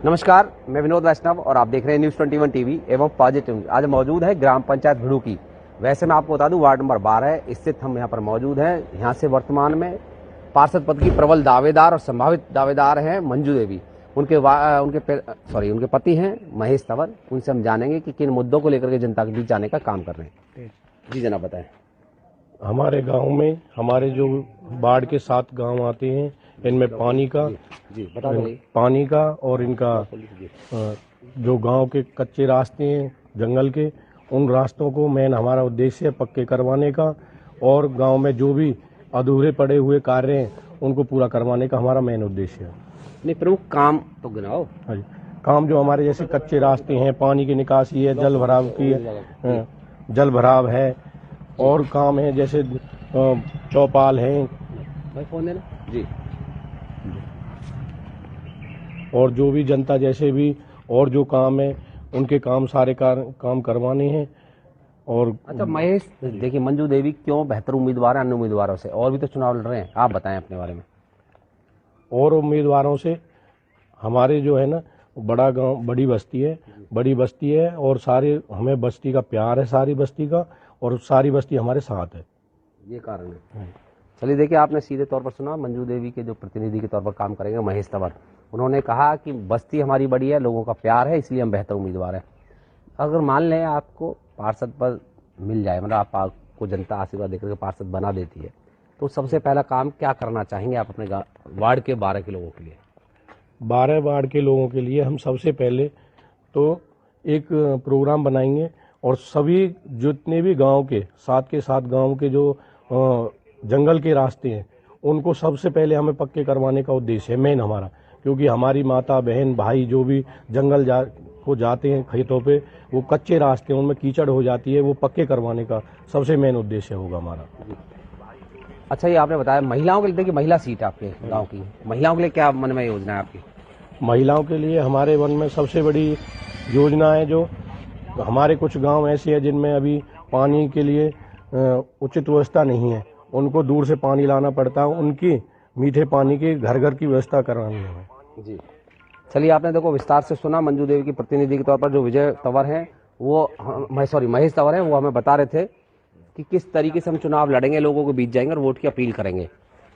नमस्कार, मैं विनोद वैष्णव और आप देख रहे हैं न्यूज़ 21 टीवी एवं पॉजिटिव। आज मौजूद है ग्राम पंचायत भिड़ू की। वैसे मैं आपको बता दूं वार्ड नंबर 12 स्थित हम यहां पर मौजूद हैं। यहां से वर्तमान में पार्षद पद की प्रबल दावेदार और संभावित दावेदार हैं मंजू देवी। उनके पति हैं महेश तंवर। उनसे हम जानेंगे कि किन मुद्दों को लेकर के जनता के बीच जाने का काम कर रहे हैं। जी जनाब बताएं। हमारे गांव में हमारे जो बाढ़ के 7 गांव आते हैं, इनमें पानी का और इनका जो गांव के कच्चे रास्ते हैं जंगल के, उन रास्तों को मेन हमारा उद्देश्य है पक्के करवाने का, और गांव में जो भी अधूरे पड़े हुए कार्य हैं उनको पूरा करवाने का हमारा मेन उद्देश्य है। नहीं, प्रमुख काम तो गिनाओ। हाँ जी, काम जो हमारे जैसे कच्चे रास्ते हैं, पानी की निकासी है, जल भराव है, और काम है जैसे चौपाल है भाई फोन देना जी। और जो भी जनता जैसे भी और जो काम है उनके काम सारे काम करवाने हैं। और अच्छा महेश, देखिए मंजू देवी क्यों बेहतर उम्मीदवार है अन्य उम्मीदवारों से? और भी तो चुनाव लड़ रहे हैं, आप बताएं अपने बारे में। और उम्मीदवारों से हमारे जो है ना, बड़ा गांव बड़ी बस्ती है और सारे हमें बस्ती का प्यार है, सारी बस्ती का, और सारी बस्ती हमारे साथ है, ये कारण है। चलिए देखिए, आपने सीधे तौर पर सुना मंजू देवी के जो प्रतिनिधि के तौर पर काम करेंगे महेश तंवर। उन्होंने कहा कि बस्ती हमारी बड़ी है, लोगों का प्यार है, इसलिए हम बेहतर उम्मीदवार हैं। अगर मान लें आपको पार्षद पद मिल जाए, मतलब आपको जनता आशीर्वाद देकर के पार्षद बना देती है, तो सबसे पहला काम क्या करना चाहेंगे आप अपने वार्ड के 12 के लोगों के लिए? 12 वार्ड के लोगों के लिए हम सबसे पहले तो एक प्रोग्राम बनाएंगे, और सभी जितने भी गांव के 7 गांव के जो जंगल के रास्ते हैं उनको सबसे पहले हमें पक्के करवाने का उद्देश्य है मेन हमारा, क्योंकि हमारी माता बहन भाई जो भी जंगल को जाते हैं खेतों पे, वो कच्चे रास्ते हैं, उनमें कीचड़ हो जाती है, वो पक्के करवाने का सबसे मेन उद्देश्य होगा हमारा। अच्छा, ये आपने बताया महिलाओं के लिए, देखिए महिला सीट आपके गांव की, महिलाओं के लिए क्या मन में योजना है आपकी? महिलाओं के लिए हमारे वन में सबसे बड़ी योजना है, जो हमारे कुछ गांव ऐसे हैं जिनमें अभी पानी के लिए उचित व्यवस्था नहीं है, उनको दूर से पानी लाना पड़ता है, उनकी मीठे पानी की घर की व्यवस्था करानी है जी। चलिए, आपने देखो विस्तार से सुना मंजू देवी की प्रतिनिधि के तौर पर जो विजय तंवर हैं, महेश तंवर हैं, वो हमें बता रहे थे कि किस तरीके से हम चुनाव लड़ेंगे, लोगों के बीच जाएंगे और वोट की अपील करेंगे।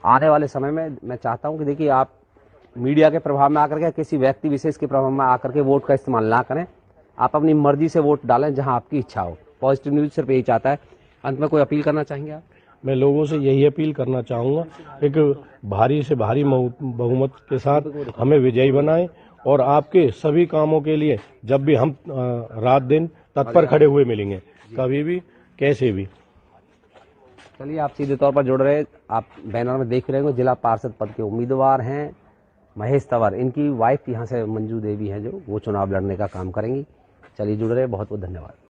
आने वाले समय में मैं चाहता हूं कि देखिए, आप मीडिया के प्रभाव में आकर के, किसी व्यक्ति विशेष के प्रभाव में आकर के वोट का इस्तेमाल ना करें। आप अपनी मर्जी से वोट डालें जहां आपकी इच्छा हो। पॉजिटिव न्यूज सिर्फ यही चाहता है। अंत में कोई अपील करना चाहेंगे आप? मैं लोगों से यही अपील करना चाहूँगा, एक भारी से भारी बहुमत के साथ हमें विजयी बनाएं, और आपके सभी कामों के लिए जब भी हम रात दिन तत्पर खड़े हुए मिलेंगे, कभी भी कैसे भी। चलिए, आप सीधे तौर पर जुड़ रहे, आप बैनर में देख रहे होंगे, जिला पार्षद पद के उम्मीदवार हैं महेश तंवर। इनकी वाइफ यहाँ से मंजू देवी हैं, जो वो चुनाव लड़ने का काम करेंगी। चलिए जुड़ रहे, बहुत बहुत धन्यवाद।